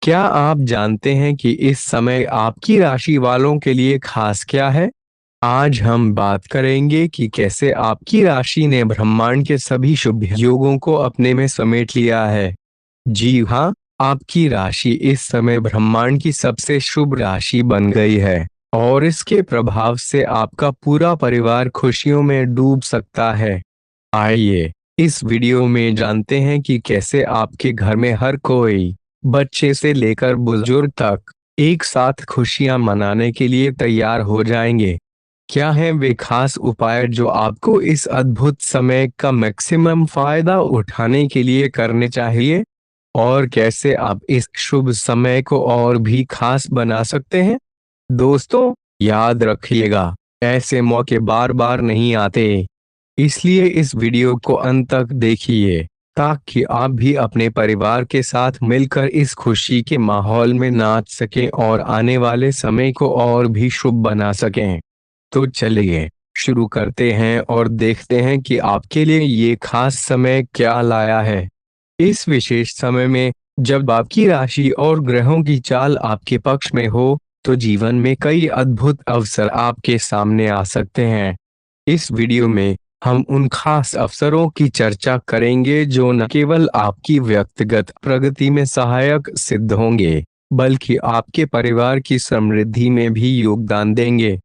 क्या आप जानते हैं कि इस समय आपकी राशि वालों के लिए खास क्या है? आज हम बात करेंगे कि कैसे आपकी राशि ने ब्रह्मांड के सभी शुभ योगों को अपने में समेट लिया है। जी हाँ, आपकी राशि इस समय ब्रह्मांड की सबसे शुभ राशि बन गई है और इसके प्रभाव से आपका पूरा परिवार खुशियों में डूब सकता है। आइए इस वीडियो में जानते हैं कि कैसे आपके घर में हर कोई, बच्चे से लेकर बुजुर्ग तक, एक साथ खुशियां मनाने के लिए तैयार हो जाएंगे। क्या हैं वे खास उपाय जो आपको इस अद्भुत समय का मैक्सिमम फायदा उठाने के लिए करने चाहिए? और कैसे आप इस शुभ समय को और भी खास बना सकते हैं? दोस्तों, याद रखिएगा, ऐसे मौके बार बार नहीं आते। इसलिए इस वीडियो को अंत तक देखिए ताकि आप भी अपने परिवार के साथ मिलकर इस खुशी के माहौल में नाच सकें और आने वाले समय को और भी शुभ बना सकें। तो चलिए शुरू करते हैं और देखते हैं कि आपके लिए ये खास समय क्या लाया है। इस विशेष समय में जब आपकी राशि और ग्रहों की चाल आपके पक्ष में हो, तो जीवन में कई अद्भुत अवसर आपके सामने आ सकते हैं। इस वीडियो में हम उन खास अवसरों की चर्चा करेंगे जो न केवल आपकी व्यक्तिगत प्रगति में सहायक सिद्ध होंगे, बल्कि आपके परिवार की समृद्धि में भी योगदान देंगे।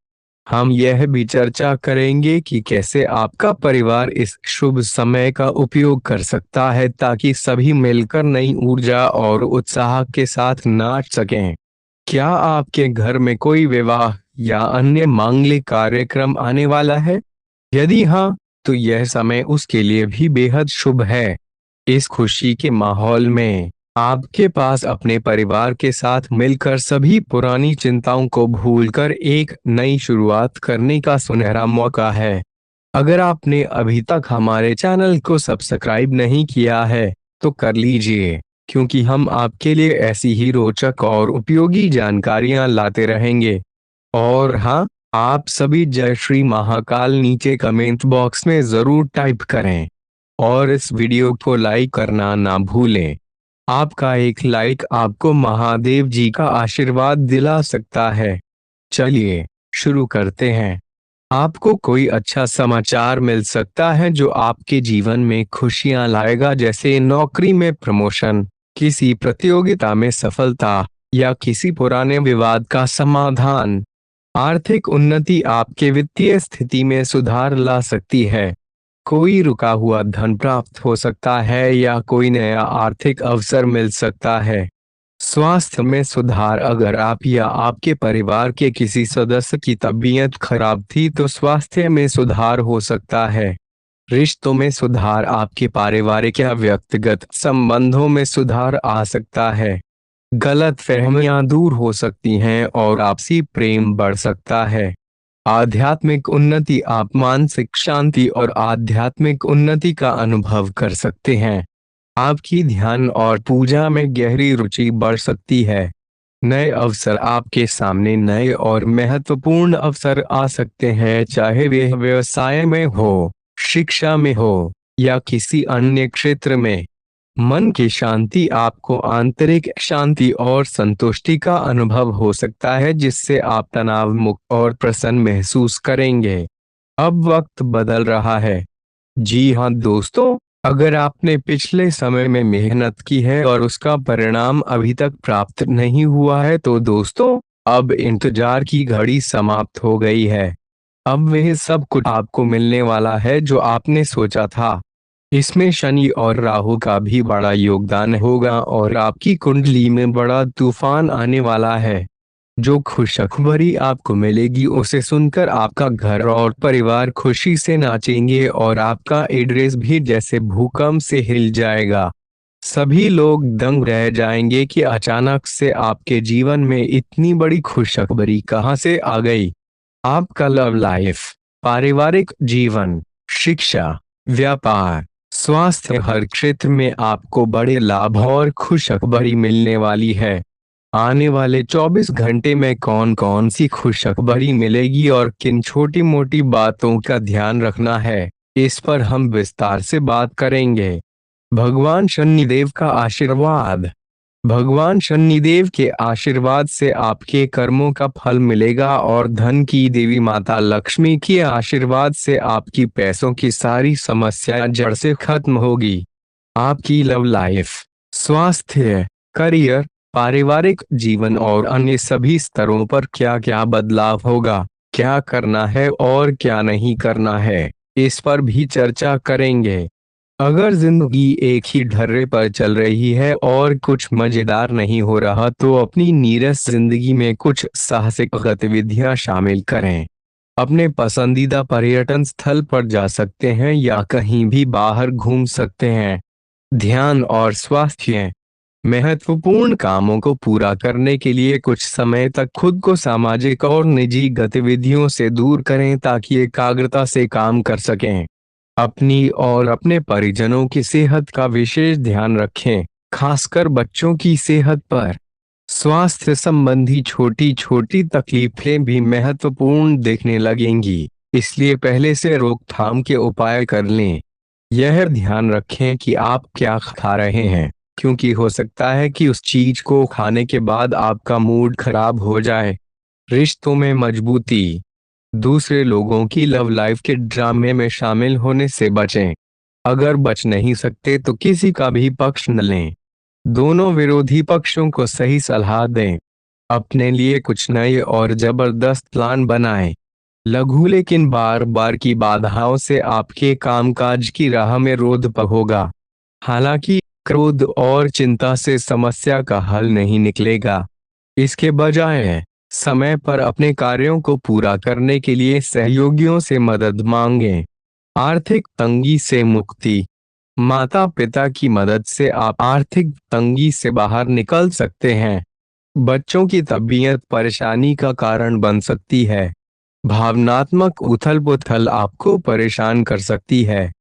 हम यह भी चर्चा करेंगे कि कैसे आपका परिवार इस शुभ समय का उपयोग कर सकता है ताकि सभी मिलकर नई ऊर्जा और उत्साह के साथ नाच सकें। क्या आपके घर में कोई विवाह या अन्य मांगलिक कार्यक्रम आने वाला है? यदि हाँ, तो यह समय उसके लिए भी बेहद शुभ है। इस खुशी के माहौल में आपके पास अपने परिवार के साथ मिलकर सभी पुरानी चिंताओं को भूलकर एक नई शुरुआत करने का सुनहरा मौका है। अगर आपने अभी तक हमारे चैनल को सब्सक्राइब नहीं किया है, तो कर लीजिए, क्योंकि हम आपके लिए ऐसी ही रोचक और उपयोगी जानकारियां लाते रहेंगे। और हाँ, आप सभी जय श्री महाकाल नीचे कमेंट बॉक्स में जरूर टाइप करें और इस वीडियो को लाइक करना ना भूलें। आपका एक लाइक आपको महादेव जी का आशीर्वाद दिला सकता है। चलिए शुरू करते हैं। आपको कोई अच्छा समाचार मिल सकता है जो आपके जीवन में खुशियां लाएगा, जैसे नौकरी में प्रमोशन, किसी प्रतियोगिता में सफलता या किसी पुराने विवाद का समाधान। आर्थिक उन्नति आपके वित्तीय स्थिति में सुधार ला सकती है। कोई रुका हुआ धन प्राप्त हो सकता है या कोई नया आर्थिक अवसर मिल सकता है। स्वास्थ्य में सुधार, अगर आप या आपके परिवार के किसी सदस्य की तबीयत खराब थी तो स्वास्थ्य में सुधार हो सकता है। रिश्तों में सुधार, आपके पारिवारिक या व्यक्तिगत संबंधों में सुधार आ सकता है। गलत फहमियां दूर हो सकती हैं और आपसी प्रेम बढ़ सकता है। आध्यात्मिक उन्नति, आप मानसिक शांति और आध्यात्मिक उन्नति का अनुभव कर सकते हैं। आपकी ध्यान और पूजा में गहरी रुचि बढ़ सकती है। नए अवसर, आपके सामने नए और महत्वपूर्ण अवसर आ सकते हैं, चाहे वे व्यवसाय में हो, शिक्षा में हो या किसी अन्य क्षेत्र में। मन की शांति, आपको आंतरिक शांति और संतुष्टि का अनुभव हो सकता है जिससे आप तनाव मुक्त और प्रसन्न महसूस करेंगे। अब वक्त बदल रहा है। जी हाँ दोस्तों, अगर आपने पिछले समय में मेहनत की है और उसका परिणाम अभी तक प्राप्त नहीं हुआ है, तो दोस्तों अब इंतजार की घड़ी समाप्त हो गई है। अब वह सब कुछ आपको मिलने वाला है जो आपने सोचा था। इसमें शनि और राहु का भी बड़ा योगदान होगा और आपकी कुंडली में बड़ा तूफान आने वाला है। जो खुशखबरी आपको मिलेगी उसे सुनकर आपका घर और परिवार खुशी से नाचेंगे और आपका एड्रेस भी जैसे भूकंप से हिल जाएगा। सभी लोग दंग रह जाएंगे कि अचानक से आपके जीवन में इतनी बड़ी खुशखबरी कहां से आ गई। आपका लव लाइफ, पारिवारिक जीवन, शिक्षा, व्यापार, स्वास्थ्य, हर क्षेत्र में आपको बड़े लाभ और खुशखबरी मिलने वाली है। आने वाले 24 घंटे में कौन कौन सी खुशखबरी मिलेगी और किन छोटी मोटी बातों का ध्यान रखना है, इस पर हम विस्तार से बात करेंगे। भगवान शनिदेव का आशीर्वाद। भगवान शनिदेव के आशीर्वाद से आपके कर्मों का फल मिलेगा और धन की देवी माता लक्ष्मी के आशीर्वाद से आपकी पैसों की सारी समस्याएं जड़ से खत्म होगी। आपकी लव लाइफ, स्वास्थ्य, करियर, पारिवारिक जीवन और अन्य सभी स्तरों पर क्या क्या बदलाव होगा, क्या करना है और क्या नहीं करना है, इस पर भी चर्चा करेंगे। अगर जिंदगी एक ही ढर्रे पर चल रही है और कुछ मजेदार नहीं हो रहा तो अपनी नीरस जिंदगी में कुछ साहसिक गतिविधियां शामिल करें। अपने पसंदीदा पर्यटन स्थल पर जा सकते हैं या कहीं भी बाहर घूम सकते हैं। ध्यान और स्वास्थ्य, महत्वपूर्ण कामों को पूरा करने के लिए कुछ समय तक खुद को सामाजिक और निजी गतिविधियों से दूर करें ताकि एकाग्रता से काम कर सकें। अपनी और अपने परिजनों की सेहत का विशेष ध्यान रखें, खासकर बच्चों की सेहत पर। स्वास्थ्य संबंधी छोटी छोटी तकलीफें भी महत्वपूर्ण दिखने लगेंगी, इसलिए पहले से रोकथाम के उपाय कर लें। यह ध्यान रखें कि आप क्या खा रहे हैं, क्योंकि हो सकता है कि उस चीज को खाने के बाद आपका मूड खराब हो जाए। रिश्तों में मजबूती, दूसरे लोगों की लव लाइफ के ड्रामे में शामिल होने से बचें। अगर बच नहीं सकते तो किसी का भी पक्ष न लें। दोनों विरोधी पक्षों को सही सलाह दें। अपने लिए कुछ नए और जबरदस्त प्लान बनाएं। लघु लेकिन बार बार की बाधाओं से आपके कामकाज की राह में रोध होगा। हालांकि क्रोध और चिंता से समस्या का हल नहीं निकलेगा। इसके बजाय समय पर अपने कार्यों को पूरा करने के लिए सहयोगियों से मदद मांगें। आर्थिक तंगी से मुक्ति, माता पिता की मदद से आप आर्थिक तंगी से बाहर निकल सकते हैं। बच्चों की तबीयत परेशानी का कारण बन सकती है। भावनात्मक उथल पुथल आपको परेशान कर सकती है।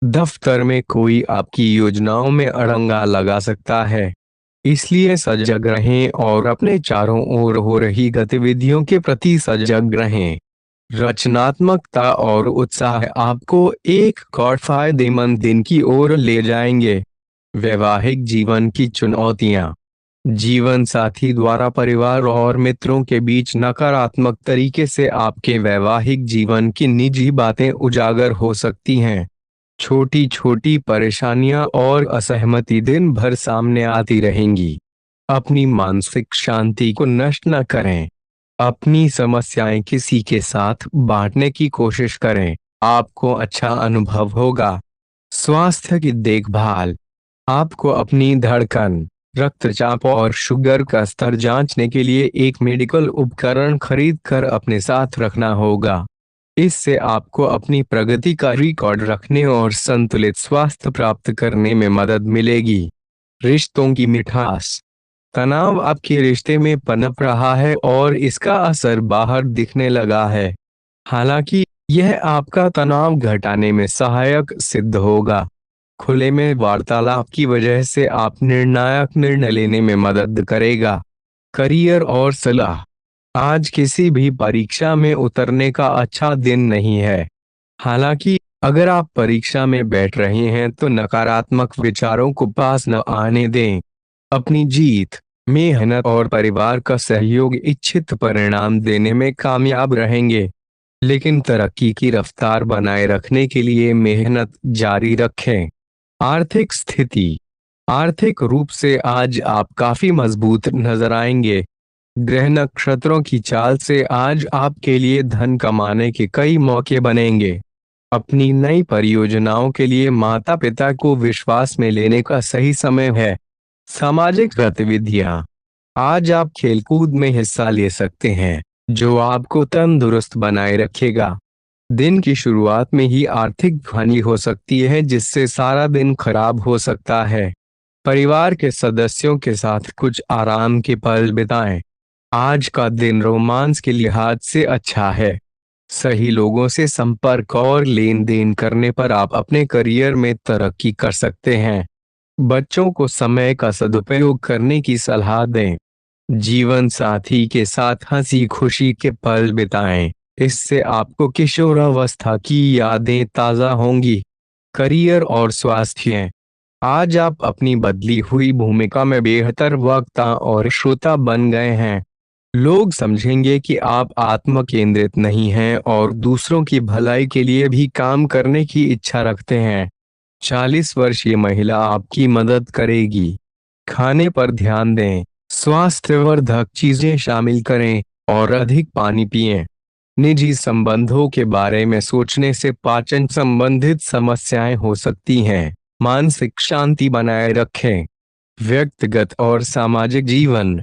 दफ्तर में कोई आपकी योजनाओं में अड़ंगा लगा सकता है, इसलिए सजग रहें और अपने चारों ओर हो रही गतिविधियों के प्रति सजग रहें। रचनात्मकता और उत्साह आपको एक और फायदेमंद दिन की ओर ले जाएंगे। वैवाहिक जीवन की चुनौतियां, जीवन साथी द्वारा परिवार और मित्रों के बीच नकारात्मक तरीके से आपके वैवाहिक जीवन की निजी बातें उजागर हो सकती हैं। छोटी छोटी परेशानियां और असहमति दिन भर सामने आती रहेंगी। अपनी मानसिक शांति को नष्ट न करें। अपनी समस्याएं किसी के साथ बांटने की कोशिश करें, आपको अच्छा अनुभव होगा। स्वास्थ्य की देखभाल, आपको अपनी धड़कन, रक्तचाप और शुगर का स्तर जांचने के लिए एक मेडिकल उपकरण खरीद कर अपने साथ रखना होगा। इससे आपको अपनी प्रगति का रिकॉर्ड रखने और संतुलित स्वास्थ्य प्राप्त करने में मदद मिलेगी। रिश्तों की मिठास, तनाव आपके रिश्ते में पनप रहा है और इसका असर बाहर दिखने लगा है। हालांकि यह आपका तनाव घटाने में सहायक सिद्ध होगा। खुले में वार्तालाप की वजह से आप निर्णायक निर्णय लेने में मदद करेगा। करियर और सलाह, आज किसी भी परीक्षा में उतरने का अच्छा दिन नहीं है। हालांकि अगर आप परीक्षा में बैठ रहे हैं तो नकारात्मक विचारों को पास न आने दें। अपनी जीत, मेहनत और परिवार का सहयोग इच्छित परिणाम देने में कामयाब रहेंगे। लेकिन तरक्की की रफ्तार बनाए रखने के लिए मेहनत जारी रखें। आर्थिक स्थिति, आर्थिक रूप से आज आप काफी मजबूत नजर आएंगे। ग्रह नक्षत्रों की चाल से आज आपके लिए धन कमाने के कई मौके बनेंगे। अपनी नई परियोजनाओं के लिए माता पिता को विश्वास में लेने का सही समय है। सामाजिक गतिविधियां, आज आप खेलकूद में हिस्सा ले सकते हैं, जो आपको तंदुरुस्त बनाए रखेगा। दिन की शुरुआत में ही आर्थिक हानि हो सकती है, जिससे सारा दिन खराब हो सकता है। परिवार के सदस्यों के साथ कुछ आराम के पल बिताएं। आज का दिन रोमांस के लिहाज से अच्छा है। सही लोगों से संपर्क और लेन देन करने पर आप अपने करियर में तरक्की कर सकते हैं। बच्चों को समय का सदुपयोग करने की सलाह दें। जीवन साथी के साथ हंसी खुशी के पल बिताएं, इससे आपको किशोरावस्था की यादें ताज़ा होंगी। करियर और स्वास्थ्य, आज आप अपनी बदली हुई भूमिका में बेहतर वक्ता और श्रोता बन गए हैं। लोग समझेंगे कि आप आत्म केंद्रित नहीं हैं और दूसरों की भलाई के लिए भी काम करने की इच्छा रखते हैं। 40 वर्षीय महिला आपकी मदद करेगी। खाने पर ध्यान दें, स्वास्थ्यवर्धक चीजें शामिल करें और अधिक पानी पिएं। निजी संबंधों के बारे में सोचने से पाचन संबंधित समस्याएं हो सकती हैं। मानसिक शांति बनाए रखें। व्यक्तिगत और सामाजिक जीवन।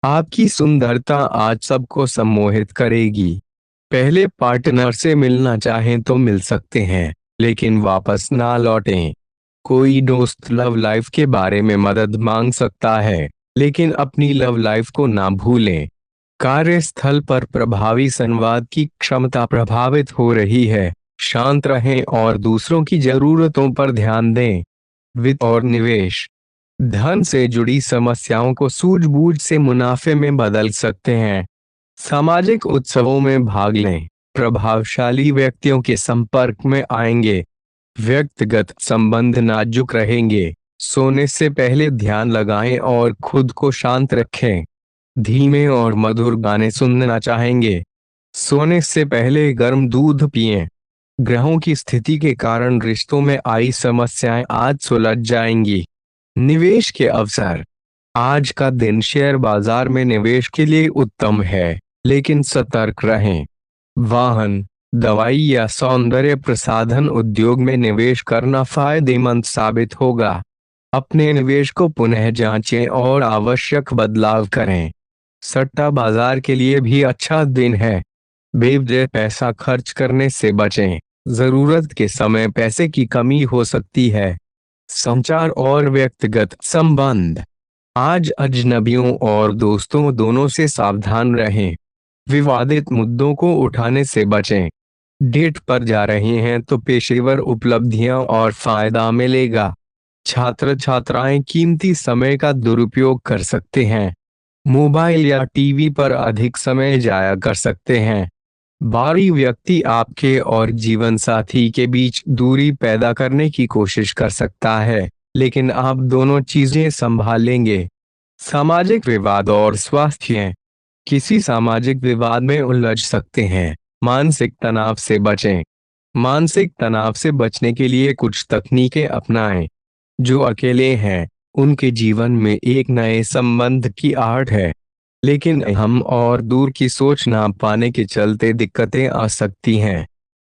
आपकी सुंदरता आज सबको सम्मोहित करेगी। पहले पार्टनर से मिलना चाहें तो मिल सकते हैं, लेकिन वापस ना लौटें। कोई दोस्त लव लाइफ के बारे में मदद मांग सकता है, लेकिन अपनी लव लाइफ को ना भूलें। कार्यस्थल पर प्रभावी संवाद की क्षमता प्रभावित हो रही है। शांत रहें और दूसरों की जरूरतों पर ध्यान दें। वित्त और निवेश। धन से जुड़ी समस्याओं को सूझबूझ से मुनाफे में बदल सकते हैं। सामाजिक उत्सवों में भाग लें। प्रभावशाली व्यक्तियों के संपर्क में आएंगे। व्यक्तिगत संबंध नाजुक रहेंगे। सोने से पहले ध्यान लगाएं और खुद को शांत रखें। धीमे और मधुर गाने सुनना चाहेंगे। सोने से पहले गर्म दूध पिएं। ग्रहों की स्थिति के कारण रिश्तों में आई समस्याएं आज सुलझ जाएंगी। निवेश के अवसर। आज का दिन शेयर बाजार में निवेश के लिए उत्तम है, लेकिन सतर्क रहें। वाहन, दवाई या सौंदर्य प्रसाधन उद्योग में निवेश करना फायदेमंद साबित होगा। अपने निवेश को पुनः जांचें और आवश्यक बदलाव करें। सट्टा बाजार के लिए भी अच्छा दिन है। बेवजह पैसा खर्च करने से बचें। जरूरत के समय पैसे की कमी हो सकती है। संचार और व्यक्तिगत संबंध। आज अजनबियों और दोस्तों दोनों से सावधान रहें। विवादित मुद्दों को उठाने से बचें। डेट पर जा रहे हैं तो पेशेवर उपलब्धियां और फायदा मिलेगा। छात्र छात्राएं कीमती समय का दुरुपयोग कर सकते हैं। मोबाइल या टीवी पर अधिक समय जाया कर सकते हैं। बाहरी व्यक्ति आपके और जीवन साथी के बीच दूरी पैदा करने की कोशिश कर सकता है, लेकिन आप दोनों चीजें संभालेंगे। सामाजिक विवाद और स्वास्थ्य। किसी सामाजिक विवाद में उलझ सकते हैं। मानसिक तनाव से बचें। मानसिक तनाव से बचने के लिए कुछ तकनीकें अपनाएं। जो अकेले हैं, उनके जीवन में एक नए संबंध की आहट है, लेकिन हम और दूर की सोच ना पाने के चलते दिक्कतें आ सकती हैं।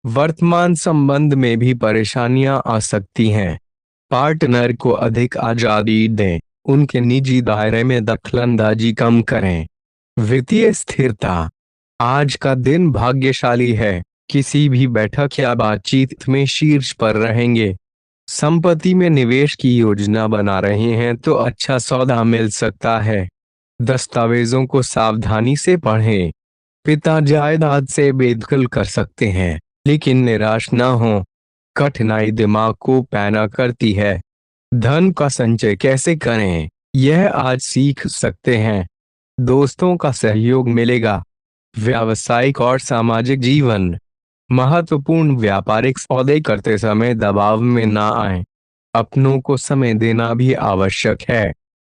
वर्तमान संबंध में भी परेशानियां आ सकती हैं। पार्टनर को अधिक आजादी दें। उनके निजी दायरे में दखलंदाजी कम करें। वित्तीय स्थिरता। आज का दिन भाग्यशाली है। किसी भी बैठक या बातचीत में शीर्ष पर रहेंगे। संपत्ति में निवेश की योजना बना रहे हैं तो अच्छा सौदा मिल सकता है। दस्तावेजों को सावधानी से पढ़ें। पिता जायदाद से बेदखल कर सकते हैं, लेकिन निराश न हो। कठिनाई दिमाग को पैना करती है। धन का संचय कैसे करें, यह आज सीख सकते हैं। दोस्तों का सहयोग मिलेगा। व्यावसायिक और सामाजिक जीवन। महत्वपूर्ण व्यापारिक सौदे करते समय दबाव में ना आएं। अपनों को समय देना भी आवश्यक है।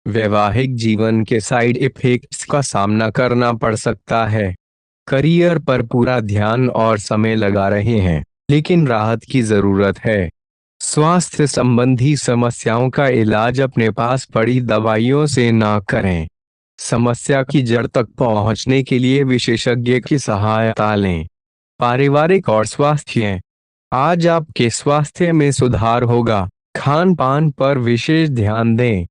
वैवाहिक जीवन के साइड इफेक्ट्स का सामना करना पड़ सकता है। करियर पर पूरा ध्यान और समय लगा रहे हैं, लेकिन राहत की जरूरत है। स्वास्थ्य संबंधी समस्याओं का इलाज अपने पास पड़ी दवाइयों से ना करें। समस्या की जड़ तक पहुंचने के लिए विशेषज्ञ की सहायता लें। पारिवारिक और स्वास्थ्य। आज आपके स्वास्थ्य में सुधार होगा। खान पान पर विशेष ध्यान दें।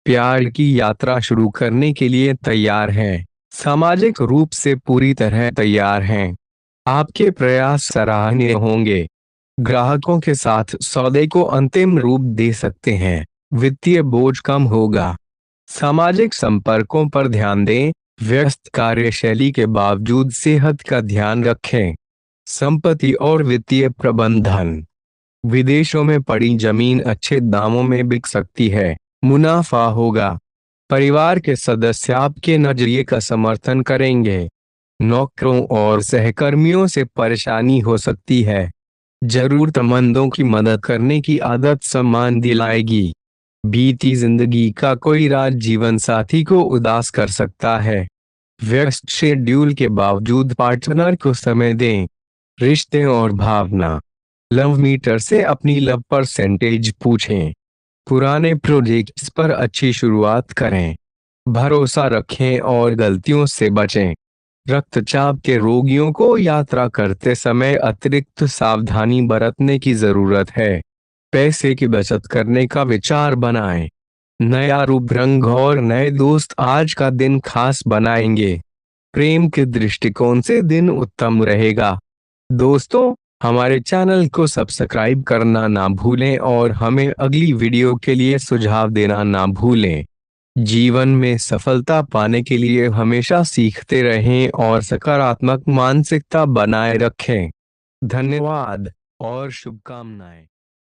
प्यार की यात्रा शुरू करने के लिए तैयार हैं। सामाजिक रूप से पूरी तरह तैयार हैं। आपके प्रयास सराहनीय होंगे। ग्राहकों के साथ सौदे को अंतिम रूप दे सकते हैं। वित्तीय बोझ कम होगा। सामाजिक संपर्कों पर ध्यान दें। व्यस्त कार्यशैली के बावजूद सेहत का ध्यान रखें। संपत्ति और वित्तीय प्रबंधन। विदेशों में पड़ी जमीन अच्छे दामों में बिक सकती है। मुनाफा होगा। परिवार के सदस्य आपके नजरिए का समर्थन करेंगे। नौकरों और सहकर्मियों से परेशानी हो सकती है। जरूरतमंदों की मदद करने की आदत सम्मान दिलाएगी। बीती जिंदगी का कोई राज जीवन साथी को उदास कर सकता है। व्यस्त शेड्यूल के बावजूद पार्टनर को समय दें। रिश्ते और भावना। लव मीटर से अपनी लव परसेंटेज पूछें। पुराने प्रोजेक्ट्स पर अच्छी शुरुआत करें। भरोसा रखें और गलतियों से बचें। रक्तचाप के रोगियों को यात्रा करते समय अतिरिक्त सावधानी बरतने की जरूरत है। पैसे की बचत करने का विचार बनाएं। नया रूप रंग और नए दोस्त आज का दिन खास बनाएंगे। प्रेम के दृष्टिकोण से दिन उत्तम रहेगा। दोस्तों, हमारे चैनल को सब्सक्राइब करना ना भूलें और हमें अगली वीडियो के लिए सुझाव देना ना भूलें। जीवन में सफलता पाने के लिए हमेशा सीखते रहें और सकारात्मक मानसिकता बनाए रखें। धन्यवाद और शुभकामनाएं।